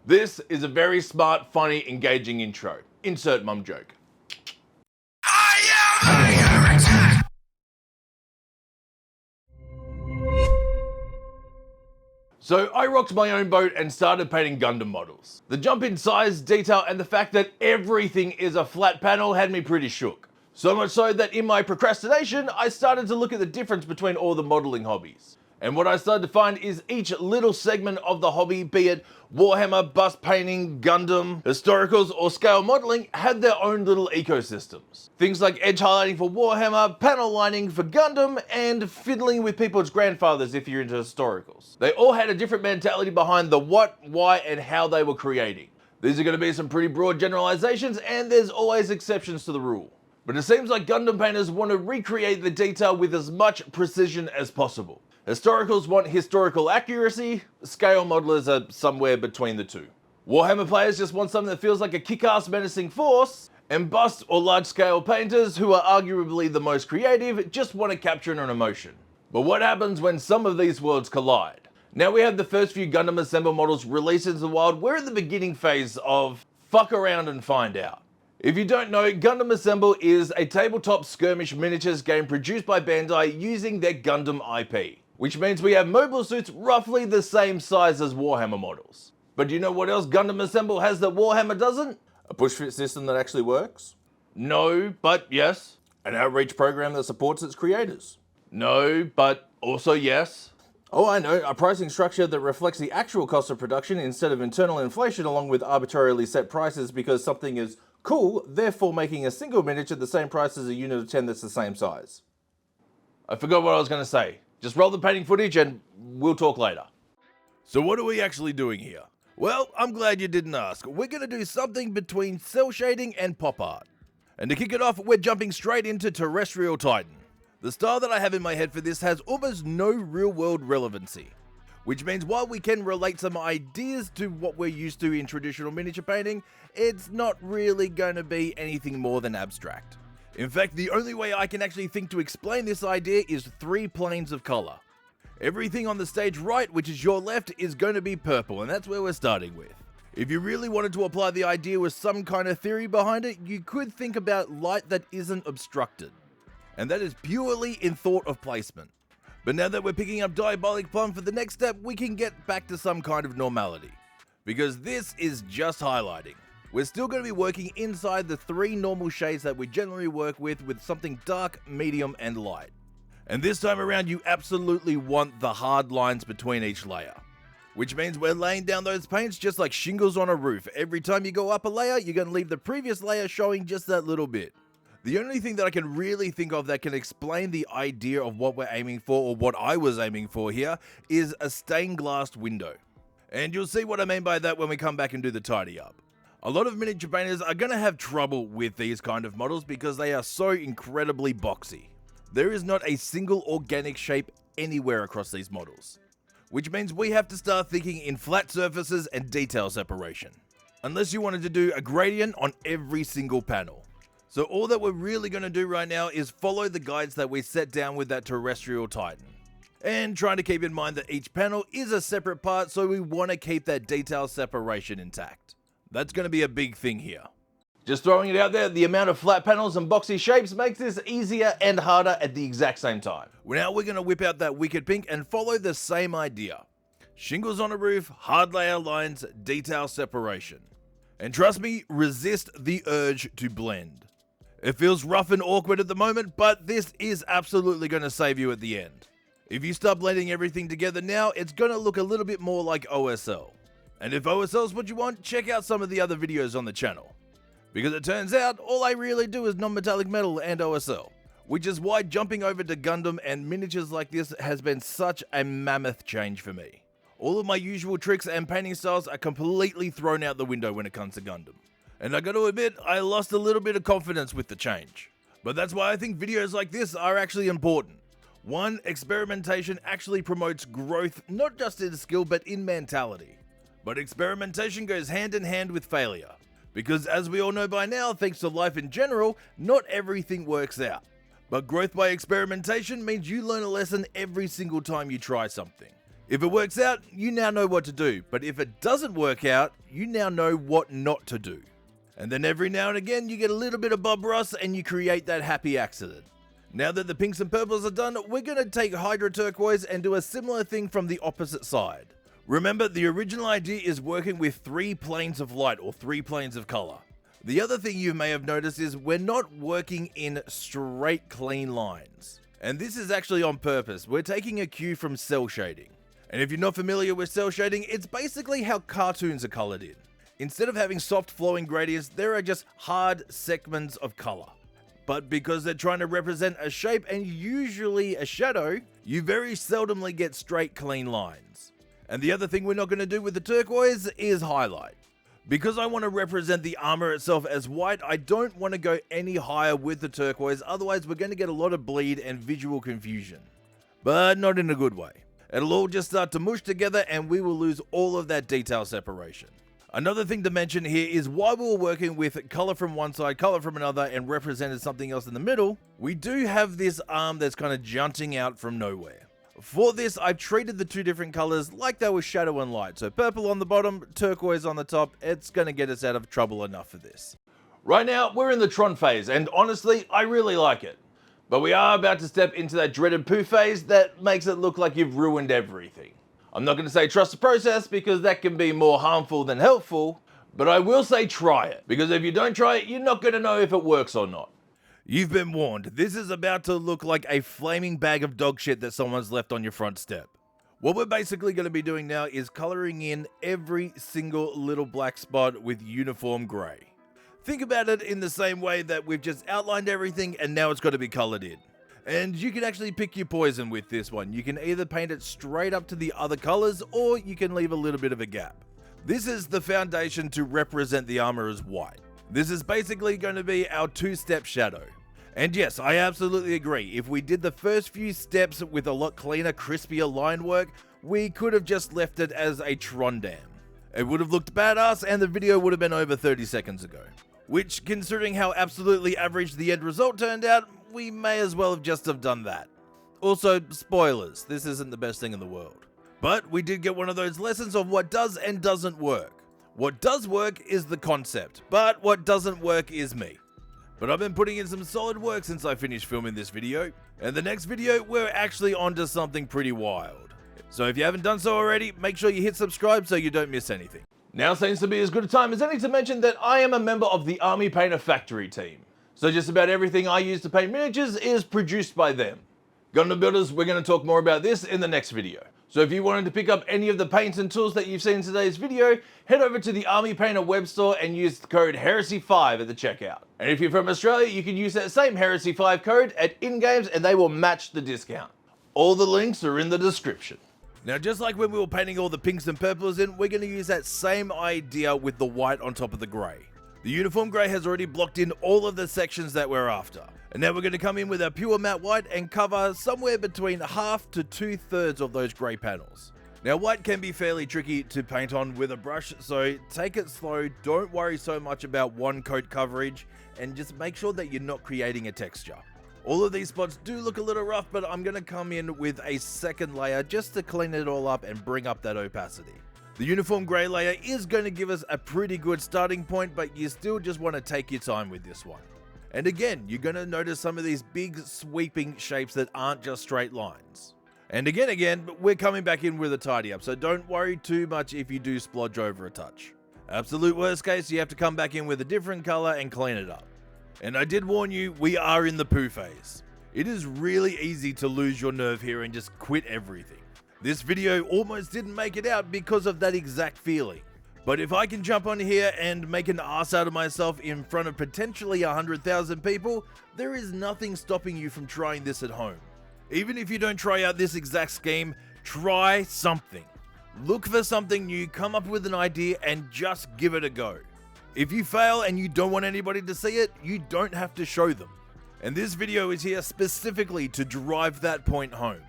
This is a very smart, funny, engaging intro. Insert mum joke. So I rocked my own boat and started painting Gundam models. The jump in size, detail, and the fact that everything is a flat panel had me pretty shook. So much so that in my procrastination, I started to look at the difference between all the modeling hobbies. And what I started to find is each little segment of the hobby, be it Warhammer, bust painting, Gundam, historicals, or scale modeling, had their own little ecosystems. Things like edge highlighting for Warhammer, panel lining for Gundam, and fiddling with people's grandfathers if you're into historicals. They all had a different mentality behind the what, why, and how they were creating. These are going to be some pretty broad generalizations, and there's always exceptions to the rule. But it seems like Gundam painters want to recreate the detail with as much precision as possible. Historicals want historical accuracy, scale modelers are somewhere between the two. Warhammer players just want something that feels like a kick-ass menacing force, and bust or large-scale painters, who are arguably the most creative, just want to capture an emotion. But what happens when some of these worlds collide? Now we have the first few Gundam Assemble models released into the wild. We're at the beginning phase of fuck around and find out. If you don't know, Gundam Assemble is a tabletop skirmish miniatures game produced by Bandai using their Gundam IP. Which means we have mobile suits roughly the same size as Warhammer models. But do you know what else Gundam Assemble has that Warhammer doesn't? A push-fit system that actually works? No, but yes. An outreach program that supports its creators? No, but also yes. Oh, I know, a pricing structure that reflects the actual cost of production instead of internal inflation, along with arbitrarily set prices because something is cool, therefore making a single miniature the same price as a unit of 10 that's the same size. I forgot what I was going to say. Just roll the painting footage and we'll talk later. So what are we actually doing here? Well, I'm glad you didn't ask. We're going to do something between cell shading and pop art. And to kick it off, we're jumping straight into Terrestrial Titan. The style that I have in my head for this has almost no real-world relevancy. Which means while we can relate some ideas to what we're used to in traditional miniature painting, it's not really going to be anything more than abstract. In fact, the only way I can actually think to explain this idea is 3 planes of color. Everything on the stage right, which is your left, is going to be purple, and that's where we're starting with. If you really wanted to apply the idea with some kind of theory behind it, you could think about light that isn't obstructed. And that is purely in thought of placement. But now that we're picking up Diabolic Plum for the next step, we can get back to some kind of normality. Because this is just highlighting. We're still going to be working inside the 3 normal shades that we generally work with something dark, medium, and light. And this time around, you absolutely want the hard lines between each layer. Which means we're laying down those paints just like shingles on a roof. Every time you go up a layer, you're going to leave the previous layer showing just that little bit. The only thing that I can really think of that can explain the idea of what we're aiming for, or what I was aiming for here, is a stained glass window. And you'll see what I mean by that when we come back and do the tidy up. A lot of miniature painters are going to have trouble with these kind of models because they are so incredibly boxy. There is not a single organic shape anywhere across these models. Which means we have to start thinking in flat surfaces and detail separation. Unless you wanted to do a gradient on every single panel. So all that we're really going to do right now is follow the guides that we set down with that Terrestrial Titan. And trying to keep in mind that each panel is a separate part, so we want to keep that detail separation intact. That's going to be a big thing here. Just throwing it out there, the amount of flat panels and boxy shapes makes this easier and harder at the exact same time. Now we're going to whip out that Wicked Pink and follow the same idea. Shingles on a roof, hard layer lines, detail separation. And trust me, resist the urge to blend. It feels rough and awkward at the moment, but this is absolutely going to save you at the end. If you start blending everything together now, it's going to look a little bit more like OSL. And if OSL is what you want, check out some of the other videos on the channel. Because it turns out, all I really do is non-metallic metal and OSL. Which is why jumping over to Gundam and miniatures like this has been such a mammoth change for me. All of my usual tricks and painting styles are completely thrown out the window when it comes to Gundam. And I gotta admit, I lost a little bit of confidence with the change. But that's why I think videos like this are actually important. 1, experimentation actually promotes growth, not just in skill but in mentality. But experimentation goes hand in hand with failure. Because as we all know by now, thanks to life in general, not everything works out. But growth by experimentation means you learn a lesson every single time you try something. If it works out, you now know what to do, but if it doesn't work out, you now know what not to do. And then every now and again, you get a little bit of Bob Ross and you create that happy accident. Now that the pinks and purples are done, we're going to take Hydra Turquoise and do a similar thing from the opposite side. Remember, the original idea is working with 3 planes of light or 3 planes of color. The other thing you may have noticed is we're not working in straight clean lines. And this is actually on purpose. We're taking a cue from cell shading. And if you're not familiar with cell shading, it's basically how cartoons are colored in. Instead of having soft flowing gradients, there are just hard segments of color. But because they're trying to represent a shape and usually a shadow, you very seldomly get straight clean lines. And the other thing we're not going to do with the turquoise is highlight. Because I want to represent the armor itself as white, I don't want to go any higher with the turquoise, otherwise we're going to get a lot of bleed and visual confusion. But not in a good way. It'll all just start to mush together and we will lose all of that detail separation. Another thing to mention here is while we were working with color from one side, color from another, and represented something else in the middle, we do have this arm that's kind of jutting out from nowhere. For this, I've treated the 2 different colors like they were shadow and light. So purple on the bottom, turquoise on the top. It's going to get us out of trouble enough for this. Right now, we're in the Tron phase, and honestly, I really like it. But we are about to step into that dreaded poo phase that makes it look like you've ruined everything. I'm not going to say trust the process because that can be more harmful than helpful, but I will say try it, because if you don't try it, you're not going to know if it works or not. You've been warned. This is about to look like a flaming bag of dog shit that someone's left on your front step. What we're basically going to be doing now is coloring in every single little black spot with uniform grey. Think about it in the same way that we've just outlined everything and now it's got to be colored in. And you can actually pick your poison with this one. You can either paint it straight up to the other colors or you can leave a little bit of a gap. This is the foundation to represent the armor as white. This is basically going to be our 2-step shadow. And yes, I absolutely agree. If we did the first few steps with a lot cleaner, crispier line work, we could have just left it as a Tron dam. It would have looked badass and the video would have been over 30 seconds ago. Which, considering how absolutely average the end result turned out, we may as well have just have done that. Also, spoilers, this isn't the best thing in the world. But we did get one of those lessons of what does and doesn't work. What does work is the concept, but what doesn't work is me. But I've been putting in some solid work since I finished filming this video, and the next video we're actually onto something pretty wild. So if you haven't done so already, make sure you hit subscribe so you don't miss anything. Now seems to be as good a time as any to mention that I am a member of the Army Painter Factory team. So just about everything I use to paint miniatures is produced by them. Gundam Builders, we're going to talk more about this in the next video. So if you wanted to pick up any of the paints and tools that you've seen in today's video, head over to the Army Painter web store and use the code HERESY5 at the checkout. And if you're from Australia, you can use that same HERESY5 code at in-games and they will match the discount. All the links are in the description. Now, just like when we were painting all the pinks and purples in, we're going to use that same idea with the white on top of the grey. The uniform grey has already blocked in all of the sections that we're after. And now we're going to come in with our pure matte white and cover somewhere between half to 2/3 of those grey panels. Now, white can be fairly tricky to paint on with a brush, so take it slow, don't worry so much about one coat coverage, and just make sure that you're not creating a texture. All of these spots do look a little rough, but I'm going to come in with a second layer just to clean it all up and bring up that opacity. The uniform grey layer is going to give us a pretty good starting point, but you still just want to take your time with this one. And again, you're going to notice some of these big sweeping shapes that aren't just straight lines. And again, we're coming back in with a tidy up, so don't worry too much if you do splodge over a touch. Absolute worst case, you have to come back in with a different color and clean it up. And I did warn you, we are in the poo phase. It is really easy to lose your nerve here and just quit everything. This video almost didn't make it out because of that exact feeling. But if I can jump on here and make an ass out of myself in front of potentially 100,000 people, there is nothing stopping you from trying this at home. Even if you don't try out this exact scheme, try something. Look for something new, come up with an idea, and just give it a go. If you fail and you don't want anybody to see it, you don't have to show them. And this video is here specifically to drive that point home.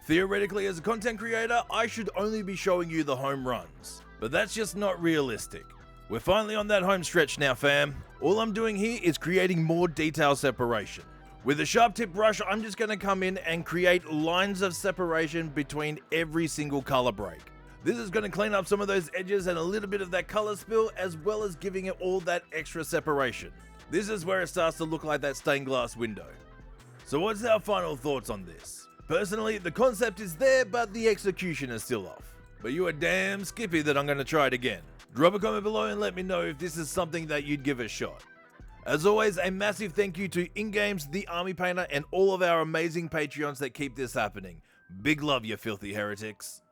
Theoretically, as a content creator, I should only be showing you the home runs. But that's just not realistic. We're finally on that home stretch now, fam. All I'm doing here is creating more detail separation. With a sharp tip brush, I'm just going to come in and create lines of separation between every single color break. This is going to clean up some of those edges and a little bit of that color spill, as well as giving it all that extra separation. This is where it starts to look like that stained glass window. So what's our final thoughts on this? Personally, the concept is there, but the execution is still off. But you are damn skippy that I'm going to try it again. Drop a comment below and let me know if this is something that you'd give a shot. As always, a massive thank you to InGames, The Army Painter, and all of our amazing Patreons that keep this happening. Big love, you filthy heretics.